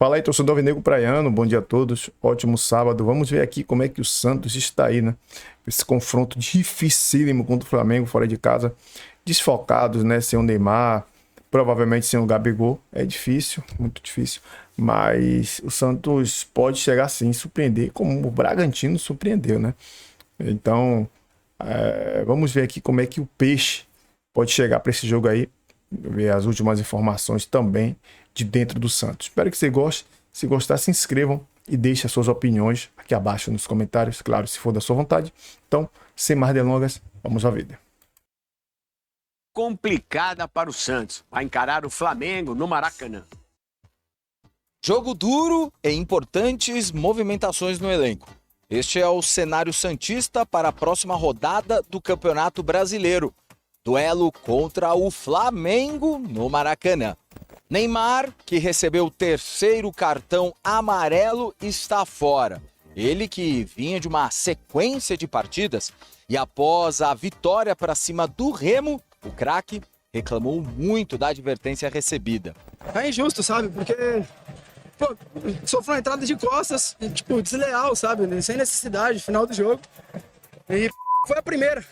Fala aí, torcedor Alvinegro Praiano, bom dia a todos, ótimo sábado. Vamos ver aqui como é que o Santos está aí, né? Esse confronto dificílimo contra o Flamengo fora de casa, desfocados, né? Sem o Neymar, provavelmente sem o Gabigol. É difícil, muito difícil, mas o Santos pode chegar sim, surpreender, como o Bragantino surpreendeu, né? Então, vamos ver aqui como é que o Peixe pode chegar para esse jogo aí, ver as últimas informações também de dentro do Santos. Espero que você goste. Se gostar, se inscrevam e deixem as suas opiniões aqui abaixo nos comentários, claro, se for da sua vontade. Então, sem mais delongas, vamos à vida. Complicada para o Santos. Vai encarar o Flamengo no Maracanã. Jogo duro e importantes movimentações no elenco. Este é o cenário santista para a próxima rodada do Campeonato Brasileiro. Duelo contra o Flamengo no Maracanã. Neymar, que recebeu o terceiro cartão amarelo, está fora. Ele que vinha de uma sequência de partidas e após a vitória para cima do Remo, o craque reclamou muito da advertência recebida. É injusto, sabe? Porque sofreu uma entrada de costas, tipo, desleal, sabe? Sem necessidade, final do jogo. E foi a primeira.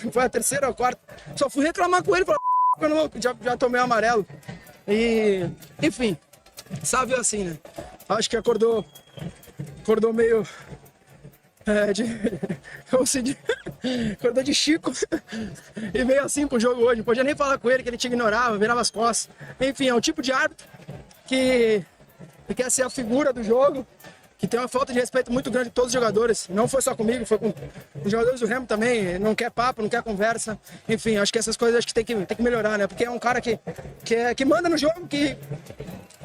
Foi a terceira ou a quarta. Só fui reclamar com ele, falei, eu não, já tomei o amarelo. E, enfim, sabe assim, né? Acho que acordou meio acordou de Chico e veio assim pro jogo hoje. Não podia nem falar com ele, que ele te ignorava, virava as costas. Enfim, é um tipo de árbitro que quer ser a figura do jogo, que tem uma falta de respeito muito grande de todos os jogadores. Não foi só comigo, foi com os jogadores do Remo também. Não quer papo, não quer conversa. Enfim, acho que essas coisas acho que tem que melhorar, né? Porque é um cara que manda no jogo, que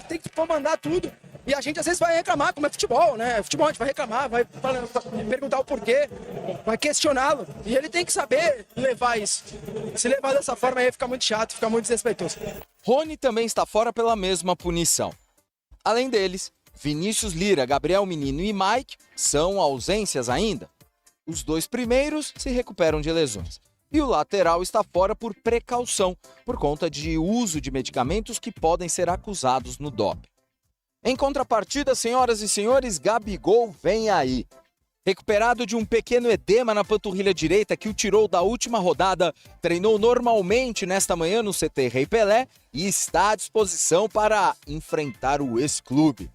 tem que mandar tudo. E a gente às vezes vai reclamar, como é futebol, né? Futebol a gente vai reclamar, vai perguntar o porquê, vai questioná-lo. E ele tem que saber levar isso. Se levar dessa forma aí fica muito chato, fica muito desrespeitoso. Rony também está fora pela mesma punição. Além deles, Vinícius Lira, Gabriel Menino e Mike são ausências ainda. Os dois primeiros se recuperam de lesões. E o lateral está fora por precaução, por conta de uso de medicamentos que podem ser acusados no doping. Em contrapartida, senhoras e senhores, Gabigol vem aí. Recuperado de um pequeno edema na panturrilha direita que o tirou da última rodada, treinou normalmente nesta manhã no CT Rei Pelé e está à disposição para enfrentar o ex-clube.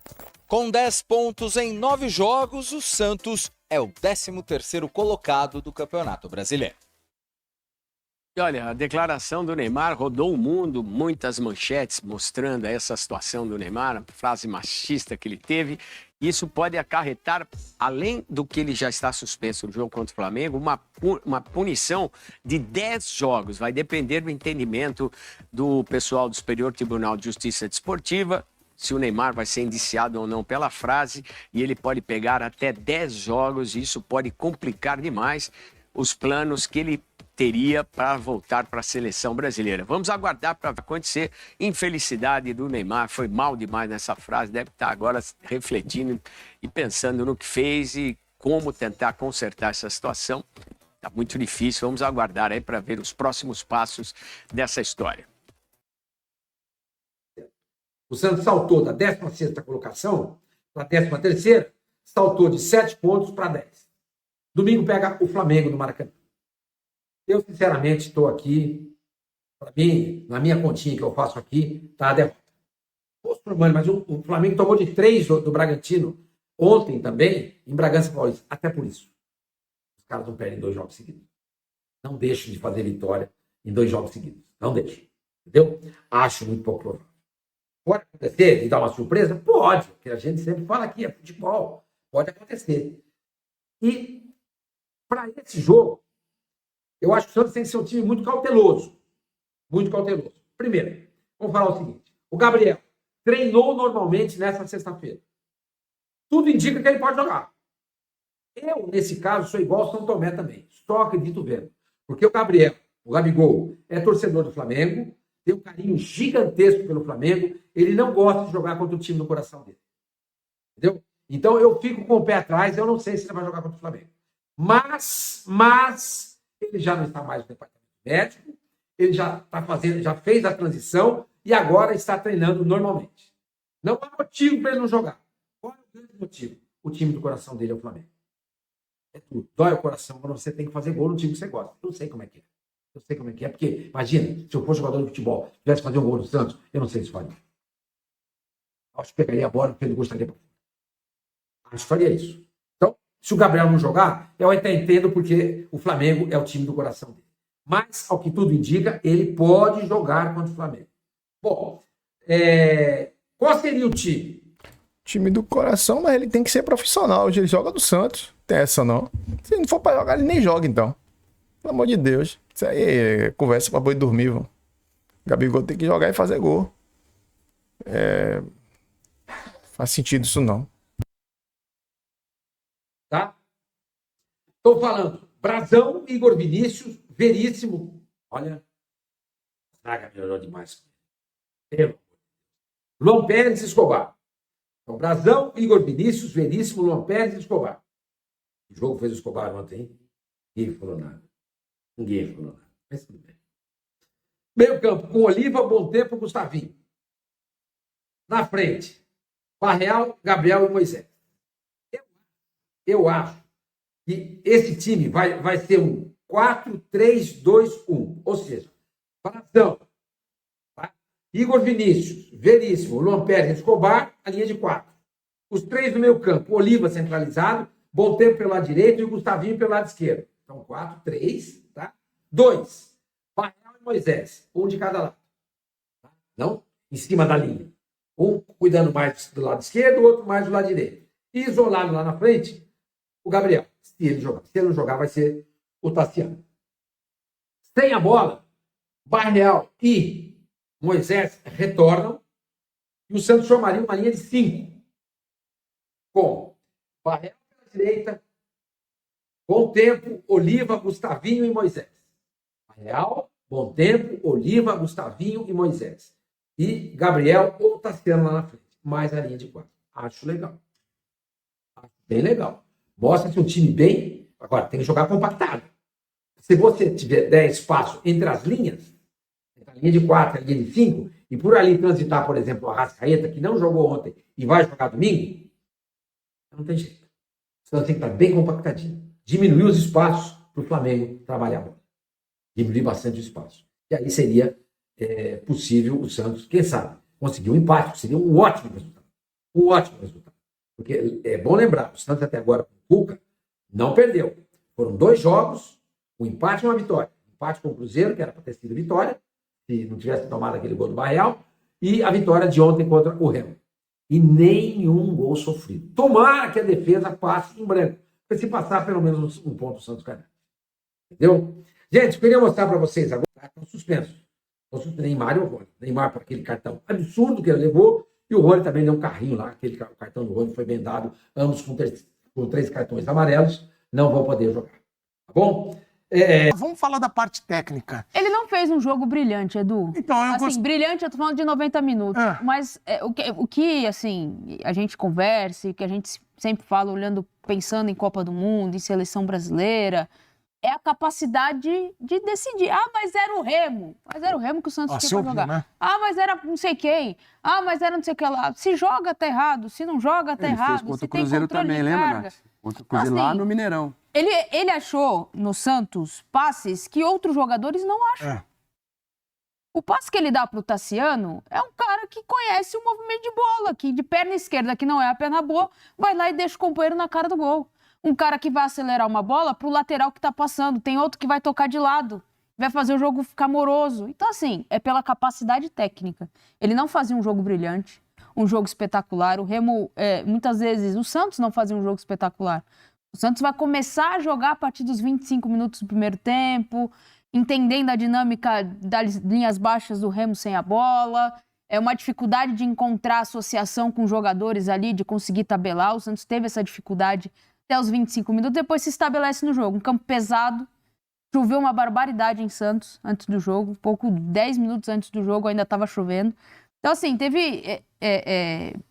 Com 10 pontos em 9 jogos, o Santos é o 13º colocado do Campeonato Brasileiro. E olha, a declaração do Neymar rodou o mundo, muitas manchetes mostrando essa situação do Neymar, a frase machista que ele teve. Isso pode acarretar, além do que ele já está suspenso no jogo contra o Flamengo, uma punição de 10 jogos. Vai depender do entendimento do pessoal do Superior Tribunal de Justiça Desportiva, se o Neymar vai ser indiciado ou não pela frase, e ele pode pegar até 10 jogos, e isso pode complicar demais os planos que ele teria para voltar para a seleção brasileira. Vamos aguardar para acontecer. Infelicidade do Neymar, foi mal demais nessa frase, deve estar agora refletindo e pensando no que fez e como tentar consertar essa situação. Está muito difícil, vamos aguardar aí para ver os próximos passos dessa história. O Santos saltou da 16ª colocação para a 13ª, saltou de 7 pontos para 10. Domingo pega o Flamengo no Maracanã. Eu, sinceramente, estou aqui, para mim, na minha continha que eu faço aqui, está a derrota. Poxa, mas o Flamengo tomou de 3 do Bragantino ontem também, em Bragança Paulista. Até por isso. Os caras não perdem 2 jogos seguidos. Não deixem de fazer vitória em 2 jogos seguidos. Não deixem. Entendeu? Acho muito pouco provável. Pode acontecer e dar uma surpresa? Pode, porque a gente sempre fala aqui, é futebol. Pode acontecer. E, para esse jogo, eu acho que o Santos tem que ser um time muito cauteloso. Muito cauteloso. Primeiro, vamos falar o seguinte. O Gabriel treinou normalmente nessa sexta-feira. Tudo indica que ele pode jogar. Eu, nesse caso, sou igual ao São Tomé também. Só acredito vendo. Porque o Gabigol, é torcedor do Flamengo, tem um carinho gigantesco pelo Flamengo, ele não gosta de jogar contra o time do coração dele. Entendeu? Então, eu fico com o pé atrás, eu não sei se ele vai jogar contra o Flamengo. Mas ele já não está mais no departamento médico, ele já fez a transição e agora está treinando normalmente. Não há motivo para ele não jogar. Qual é o grande motivo? O time do coração dele é o Flamengo. É tudo. Dói o coração quando você tem que fazer gol no time que você gosta. Eu sei como é que é. Eu sei como é que é, porque, imagina, se eu fosse jogador de futebol, tivesse que fazer um gol no Santos, eu não sei se faria. Acho que pegaria a bola porque ele gostaria. Acho que faria isso. Então, se o Gabriel não jogar, eu até entendo porque o Flamengo é o time do coração dele. Mas, ao que tudo indica, ele pode jogar contra o Flamengo. Bom, qual seria o time? Time do coração, mas ele tem que ser profissional. Hoje ele joga do Santos. Tem essa não. Se não for pra jogar, ele nem joga então. Pelo amor de Deus. Isso aí é conversa pra boi dormir, vão. Gabigol tem que jogar e fazer gol. Faz sentido isso não. Tá? Estou falando. Brazão, Igor Vinícius, Veríssimo. Olha. Zaga melhorou demais. Luan Pérez e Escobar. Então, Brazão, Igor Vinícius, Veríssimo, Luan Pérez e Escobar. O jogo fez o Escobar ontem, hein? Ninguém falou nada. Ninguém falou nada. Mas tudo bem. Meio campo, com Oliva, Bom Tempo, Gustavinho. Na frente, Barreal, Gabriel e Moisés. Eu acho que esse time vai ser um 4-3-2-1. Ou seja, Brazão, tá? Igor Vinícius, Veríssimo, Luan Pérez, Escobar, a linha de 4. Os 3 do meio campo, Oliva centralizado, Bom Tempo pelo lado direito e o Gustavinho pelo lado esquerdo. Então, 4-3, tá? 2, Barreal e Moisés, um de cada lado. Tá? Não em cima da linha. Um cuidando mais do lado esquerdo, o outro mais do lado direito. E isolado lá na frente, o Gabriel. Se ele jogar. Se ele não jogar, vai ser o Tassiano. Sem a bola, Barreal e Moisés retornam e o Santos formaria uma linha de 5. Com Barreal pela direita, Bom Tempo, Oliva, Gustavinho e Moisés. Barreal, Bom Tempo, Oliva, Gustavinho e Moisés. E Gabriel ou Tassiano lá na frente. Mais a linha de 4. Acho legal. Acho bem legal. Mostra-se um time bem... Agora, tem que jogar compactado. Se você tiver 10 espaços entre as linhas, entre a linha de 4 e a linha de 5, e por ali transitar, por exemplo, o Arrascaeta, que não jogou ontem e vai jogar domingo, não tem jeito. O Santos tem que estar bem compactadinho. Diminuir os espaços para o Flamengo trabalhar a bola. Diminuir bastante o espaço. E aí seria possível o Santos, quem sabe, conseguir um empate, que seria um ótimo resultado. Um ótimo resultado. Porque é bom lembrar, o Santos até agora com o Cuca não perdeu. Foram 2 jogos, um empate e uma vitória. Empate com o Cruzeiro, que era para ter sido vitória, se não tivesse tomado aquele gol do Barreal, e a vitória de ontem contra o Remo. E nenhum gol sofrido. Tomara que a defesa passe em branco. Porque se passar pelo menos um ponto, o Santos cai. Entendeu? Gente, eu queria mostrar para vocês agora, estão suspensos. Neymar e o Rony. Neymar para aquele cartão absurdo que ele levou, e o Rony também deu um carrinho lá, aquele cartão do Rony foi vendado, ambos com 3 cartões amarelos, não vão poder jogar. Tá bom? Vamos falar da parte técnica. Ele não fez um jogo brilhante, Edu. Então, Brilhante, eu tô falando de 90 minutos. Mas o que, assim, a gente conversa e que a gente sempre fala, pensando em Copa do Mundo, em seleção brasileira, é a capacidade de decidir. Ah, mas era o Remo. Mas era o Remo que o Santos tinha pra jogar. Né? Ah, mas era não sei quem. Ah, mas era não sei o que lá. Se joga, tá errado. Se não joga, tá errado. Contra o Cruzeiro também, lembra, Nath? Contra o Cruzeiro lá no Mineirão. Ele achou no Santos passes que outros jogadores não acham. O passe que ele dá pro Tassiano é um cara que conhece o movimento de bola, que de perna esquerda, que não é a perna boa, vai lá e deixa o companheiro na cara do gol. Um cara que vai acelerar uma bola pro lateral que tá passando. Tem outro que vai tocar de lado. Vai fazer o jogo ficar moroso. Então, assim, é pela capacidade técnica. Ele não fazia um jogo brilhante, um jogo espetacular. O Remo, muitas vezes, o Santos não fazia um jogo espetacular. O Santos vai começar a jogar a partir dos 25 minutos do primeiro tempo, entendendo a dinâmica das linhas baixas do Remo sem a bola. É uma dificuldade de encontrar associação com jogadores ali, de conseguir tabelar. O Santos teve essa dificuldade até os 25 minutos, depois se estabelece no jogo. Um campo pesado, choveu uma barbaridade em Santos antes do jogo, 10 minutos antes do jogo ainda estava chovendo. Então, assim,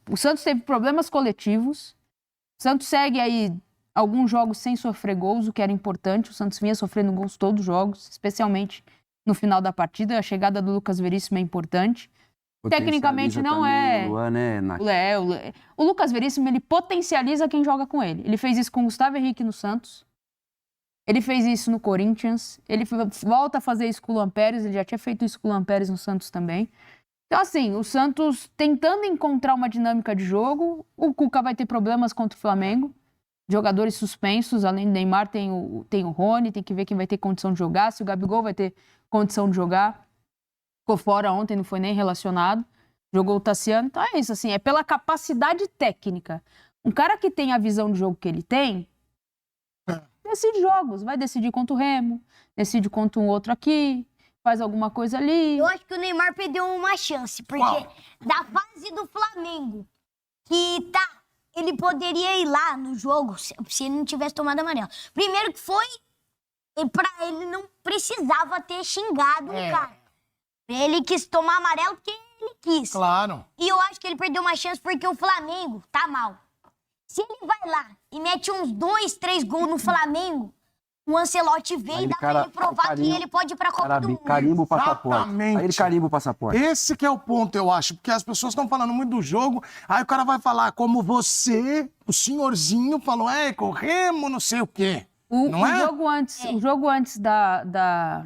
o Santos teve problemas coletivos, o Santos segue aí alguns jogos sem sofrer gols, o que era importante. O Santos vinha sofrendo gols todos os jogos, especialmente no final da partida. A chegada do Lucas Veríssimo é importante. Tecnicamente não é. O Luan, né, Nath? O Lucas Veríssimo, ele potencializa quem joga com ele. Ele fez isso com o Gustavo Henrique no Santos. Ele fez isso no Corinthians. Ele volta a fazer isso com o Luan Pérez. Ele já tinha feito isso com o Luan Pérez no Santos também. Então, assim, o Santos tentando encontrar uma dinâmica de jogo. O Cuca vai ter problemas contra o Flamengo. Jogadores suspensos. Além do Neymar, tem o Rony. Tem que ver quem vai ter condição de jogar. Se o Gabigol vai ter condição de jogar. Ficou fora ontem, não foi nem relacionado. Jogou o Tassiano. Então é isso, assim, é pela capacidade técnica. Um cara que tem a visão de jogo que ele tem, decide jogos. Vai decidir contra o Remo, decide contra um outro aqui, faz alguma coisa ali. Eu acho que o Neymar perdeu uma chance, porque da fase do Flamengo, que ele poderia ir lá no jogo se ele não tivesse tomado amarelo. Primeiro que foi, ele não precisava ter xingado o cara. Ele quis tomar amarelo porque ele quis. Claro. E eu acho que ele perdeu uma chance porque o Flamengo tá mal. Se ele vai lá e mete uns 2, 3 gols no Flamengo, o Ancelotti vem e dá pra ele provar que ele pode ir pra Copa do Mundo. Carimba o passaporte. Exatamente. Aí ele carimba o passaporte. Esse que é o ponto, eu acho, porque as pessoas estão falando muito do jogo, aí o cara vai falar como você, o senhorzinho, falou, corremos, não sei o quê. O jogo antes da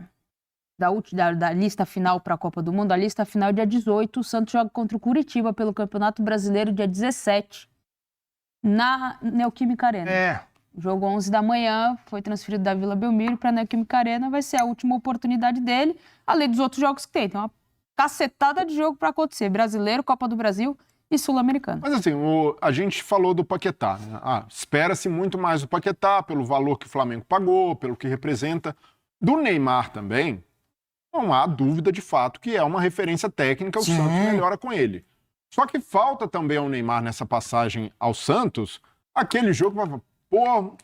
lista final para a Copa do Mundo, a lista final é dia 18, o Santos joga contra o Curitiba pelo Campeonato Brasileiro dia 17, na Neoquímica Arena. Jogo 11 da manhã, foi transferido da Vila Belmiro para a Neoquímica Arena, vai ser a última oportunidade dele, além dos outros jogos que tem. Tem uma cacetada de jogo para acontecer, Brasileiro, Copa do Brasil e Sul-Americano. Mas assim, a gente falou do Paquetá, né? Espera-se muito mais do Paquetá, pelo valor que o Flamengo pagou, pelo que representa. Do Neymar também, não há dúvida de fato que é uma referência técnica, o Santos melhora com ele. Só que falta também ao Neymar nessa passagem ao Santos, aquele jogo,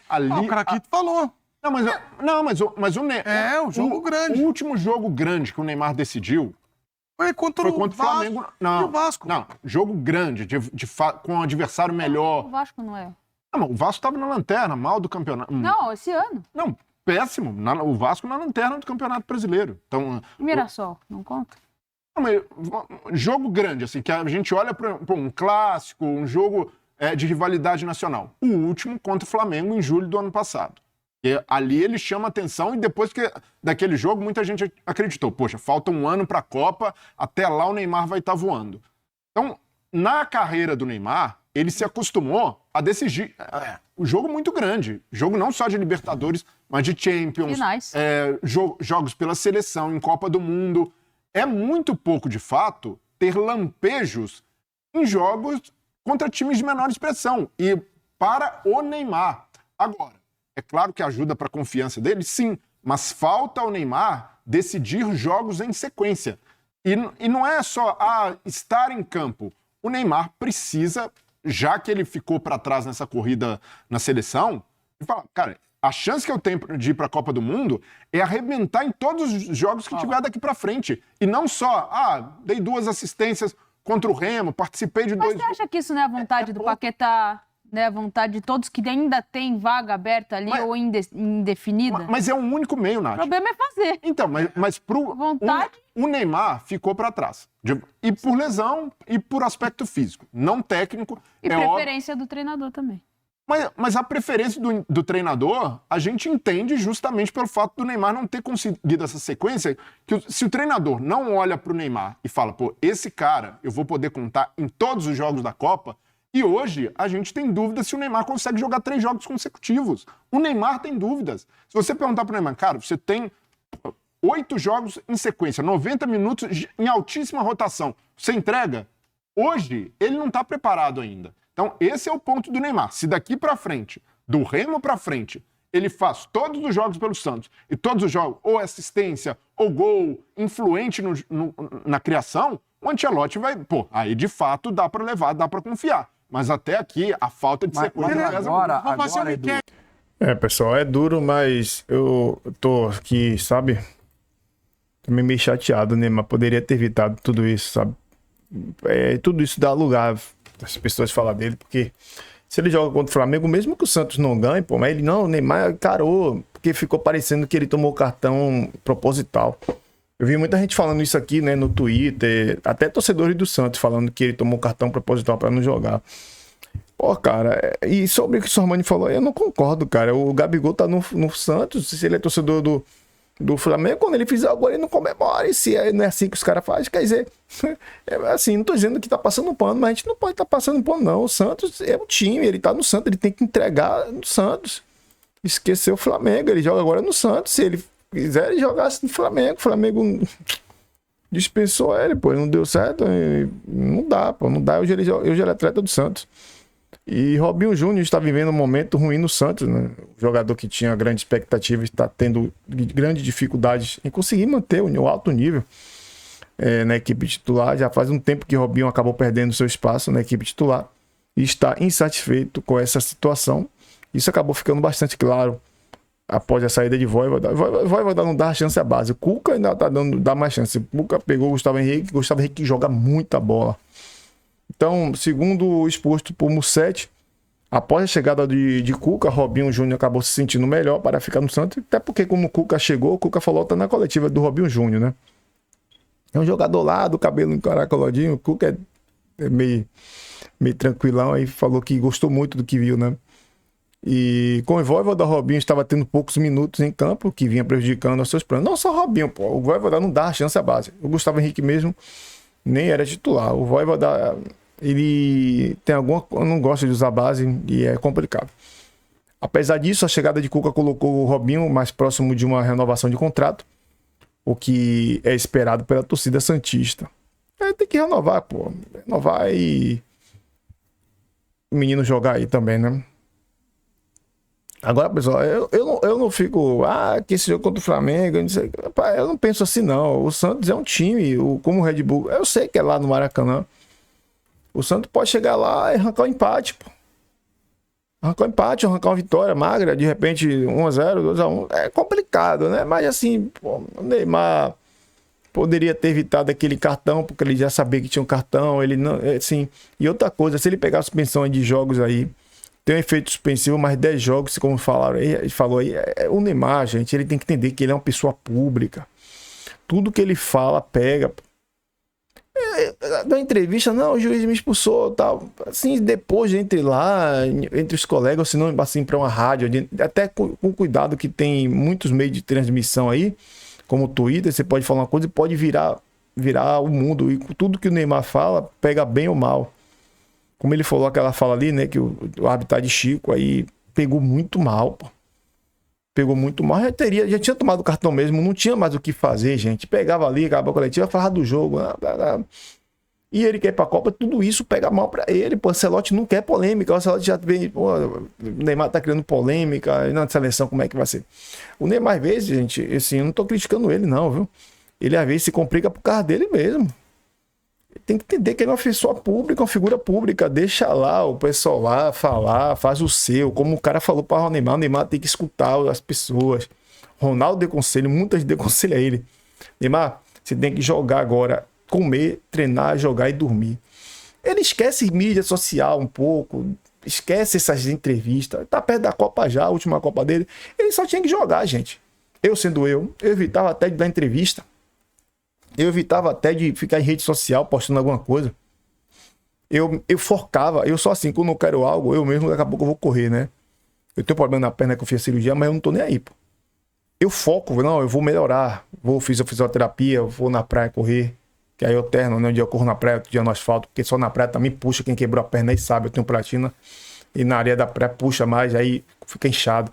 ali... o Craquito falou. Mas o jogo grande. O último jogo grande que o Neymar decidiu foi contra o Flamengo. E o Vasco. Não, jogo grande, com um adversário melhor. O Vasco não é. Não, mas o Vasco estava na lanterna, mal do campeonato. Não, esse ano. Não, péssimo. O Vasco na lanterna do Campeonato Brasileiro. Então, Mirassol, não conta? Não, mas, jogo grande, assim, que a gente olha para um clássico, um jogo de rivalidade nacional. O último contra o Flamengo em julho do ano passado. E ali ele chama atenção e depois daquele jogo muita gente acreditou. Poxa, falta um ano para a Copa, até lá o Neymar vai estar voando. Então, na carreira do Neymar, ele se acostumou a decidir o jogo muito grande. Jogo não só de Libertadores, mas de Champions. Jogos pela seleção, em Copa do Mundo. É muito pouco, de fato, ter lampejos em jogos contra times de menor expressão. E para o Neymar. Agora, é claro que ajuda para a confiança dele, sim, mas falta ao Neymar decidir jogos em sequência. E não é só estar em campo. O Neymar precisa, já que ele ficou para trás nessa corrida na seleção, ele fala, cara, a chance que eu tenho de ir para a Copa do Mundo é arrebentar em todos os jogos que tiver daqui para frente. E não só, dei 2 assistências contra o Remo, participei de 2... Mas você acha que isso não é a vontade do Paquetá? Né, a vontade de todos que ainda tem vaga aberta ali ou indefinida? Mas é um único meio, Nath. O problema é fazer. Então, mas o Neymar ficou para trás. E por lesão e por aspecto físico, não técnico. E preferência do treinador também. Mas a preferência do treinador, a gente entende justamente pelo fato do Neymar não ter conseguido essa sequência, que se o treinador não olha para o Neymar e fala, esse cara eu vou poder contar em todos os jogos da Copa. E hoje a gente tem dúvida se o Neymar consegue jogar 3 jogos consecutivos. O Neymar tem dúvidas. Se você perguntar pro Neymar, cara, você tem 8 jogos em sequência, 90 minutos em altíssima rotação, você entrega? Hoje, ele não tá preparado ainda. Então, esse é o ponto do Neymar. Se daqui pra frente, do Remo pra frente, ele faz todos os jogos pelo Santos, e todos os jogos, ou assistência, ou gol, influente na criação, o Ancelotti vai... aí de fato dá pra levar, dá pra confiar. Mas até aqui, a falta de sequência... Agora, Edu... pessoal, é duro, mas eu tô aqui, sabe? Também meio chateado, né? Mas poderia ter evitado tudo isso, sabe? Tudo isso dá lugar as pessoas falar dele, porque se ele joga contra o Flamengo, mesmo que o Santos não ganhe, mas ele não, o Neymar encarou, porque ficou parecendo que ele tomou cartão proposital. Eu vi muita gente falando isso aqui, né, no Twitter, até torcedores do Santos falando que ele tomou cartão proposital para não jogar. Pô, cara, e sobre o que o Sormani falou, eu não concordo, cara. O Gabigol tá no Santos, se ele é torcedor do Flamengo, quando ele fizer algo, ele não comemora. E se não é assim que os caras fazem, quer dizer, assim, não tô dizendo que tá passando pano, mas a gente não pode estar passando pano, não. O Santos é o time, ele tá no Santos, ele tem que entregar no Santos. Esqueceu o Flamengo, ele joga agora no Santos. Se ele quiser, ele jogasse no Flamengo. O Flamengo dispensou ele, pô, não deu certo. Não dá, pô, não dá. Hoje ele é atleta do Santos. E Robinho Júnior está vivendo um momento ruim no Santos, né? O jogador que tinha grande expectativa está tendo grandes dificuldades em conseguir manter o alto nível na equipe titular. Já faz um tempo que Robinho acabou perdendo seu espaço na equipe titular e está insatisfeito com essa situação. Isso acabou ficando bastante claro após a saída de Vojvoda. Vojvoda não dá chance à base. O Cuca ainda dá mais chance. O Cuca pegou o Gustavo Henrique que joga muita bola. Então, segundo o exposto por Mussetti, após a chegada de Cuca, Robinho Júnior acabou se sentindo melhor para ficar no Santos, até porque quando o Cuca chegou, o Cuca falou, tá na coletiva do Robinho Júnior, né? É um jogador lá, do cabelo encaracoladinho, o Cuca é meio tranquilão, aí falou que gostou muito do que viu, né? E com o Vojvoda, Robinho estava tendo poucos minutos em campo, que vinha prejudicando os seus planos. Não só Robinho, pô, o Vojvoda não dá a chance à base. O Gustavo Henrique mesmo nem era titular. O Vojvoda, ele tem alguma... Eu não gosto de usar base e é complicado. Apesar disso, a chegada de Cuca colocou o Robinho mais próximo de uma renovação de contrato, o que é esperado pela torcida santista. Tem que renovar, pô. Renovar e o menino jogar aí também, né? Agora, pessoal, eu não fico... que esse jogo contra o Flamengo... Eu não penso assim, não. O Santos é um time, como o Red Bull... Eu sei que é lá no Maracanã. O Santos pode chegar lá e arrancar um empate, pô. Arrancar um empate, arrancar uma vitória magra, de repente 1-0, 2-1. É complicado, né? Mas assim, pô, o Neymar poderia ter evitado aquele cartão, porque ele já sabia que tinha um cartão. Ele não... Assim, e outra coisa, se ele pegar a suspensão de jogos aí... Tem um efeito suspensivo, mais 10 jogos, como falaram aí, falou aí, o Neymar, gente, ele tem que entender que ele é uma pessoa pública. Tudo que ele fala, pega. Na entrevista, não, o juiz me expulsou, tal. Assim, depois de entre lá, entre os colegas, ou se não, assim, para uma rádio, até com cuidado que tem muitos meios de transmissão aí, como o Twitter, você pode falar uma coisa e pode virar o mundo. E tudo que o Neymar fala, pega bem ou mal. Como ele falou aquela fala ali, né? Que o árbitro tá de Chico, aí pegou muito mal, pô. Pegou muito mal. Já tinha tomado o cartão mesmo, não tinha mais o que fazer, gente. Pegava ali, acabava a coletiva, falava do jogo. E ele quer ir pra Copa, tudo isso pega mal pra ele. Pô, o Ancelotti não quer polêmica. O Ancelotti já vem, pô, o Neymar tá criando polêmica. E na seleção, como é que vai ser? O Neymar, às vezes, gente, assim, eu não tô criticando ele, não, viu? Ele, às vezes, se complica por causa dele mesmo. Tem que entender que ele é uma pessoa pública, uma figura pública. Deixa lá o pessoal lá falar, faz o seu. Como o cara falou para o Neymar tem que escutar as pessoas. Ronaldo deconselha, muitas deconselha ele. Neymar, você tem que jogar agora, comer, treinar, jogar e dormir. Ele esquece mídia social um pouco, esquece essas entrevistas. Tá perto da Copa já, a última Copa dele. Ele só tinha que jogar, gente. Eu evitava até de dar entrevista. Eu evitava até de ficar em rede social postando alguma coisa. Eu forcava. Eu só assim, quando eu quero algo, eu mesmo daqui a pouco eu vou correr, né? Eu tenho problema na perna que eu fiz a cirurgia, mas eu não tô nem aí, pô. Eu foco, não, eu vou melhorar. Vou fazer fisioterapia, vou na praia correr. Que aí eu terno, né? Um dia eu corro na praia, outro dia no asfalto. Porque só na praia também puxa. Quem quebrou a perna aí sabe, eu tenho platina. E na areia da praia puxa mais, aí fica inchado.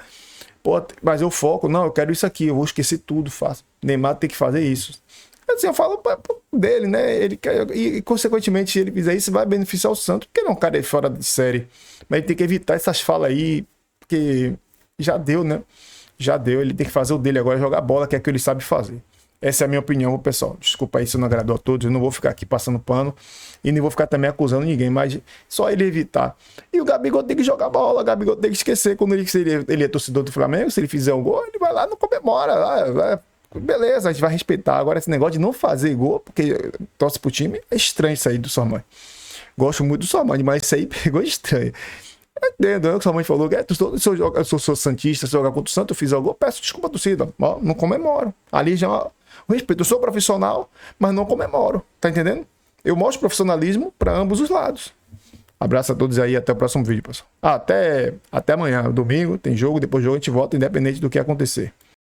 Pô, mas eu foco, não, eu quero isso aqui. Eu vou esquecer tudo, faço. Neymar tem que fazer isso. Assim, eu falo dele, né? Ele quer, e consequentemente, se ele fizer isso, vai beneficiar o Santos, porque ele é um cara fora de série. Mas ele tem que evitar essas falas aí, porque já deu, né? Já deu. Ele tem que fazer o dele agora, jogar bola, que é o que ele sabe fazer. Essa é a minha opinião, pessoal. Desculpa aí se eu não agradou a todos. Eu não vou ficar aqui passando pano e nem vou ficar também acusando ninguém, mas só ele evitar. E o Gabigol tem que jogar bola, o Gabigol tem que esquecer quando ele é torcedor do Flamengo. Se ele fizer um gol, ele vai lá, não comemora, vai. Beleza, a gente vai respeitar. Agora, esse negócio de não fazer gol, porque torce pro time, é estranho isso aí do Sormani. Gosto muito do Sormani, mas isso aí pegou estranho. Entendo, o Sormani falou que se eu sou santista, se eu jogar contra o Santos, eu fiz algo, eu peço desculpa à torcida. Não comemoro. Ali já O respeito. Eu sou profissional, mas não comemoro. Tá entendendo? Eu mostro profissionalismo para ambos os lados. Abraço a todos aí, até o próximo vídeo, pessoal. Até amanhã, domingo, tem jogo, depois do jogo a gente volta, independente do que acontecer.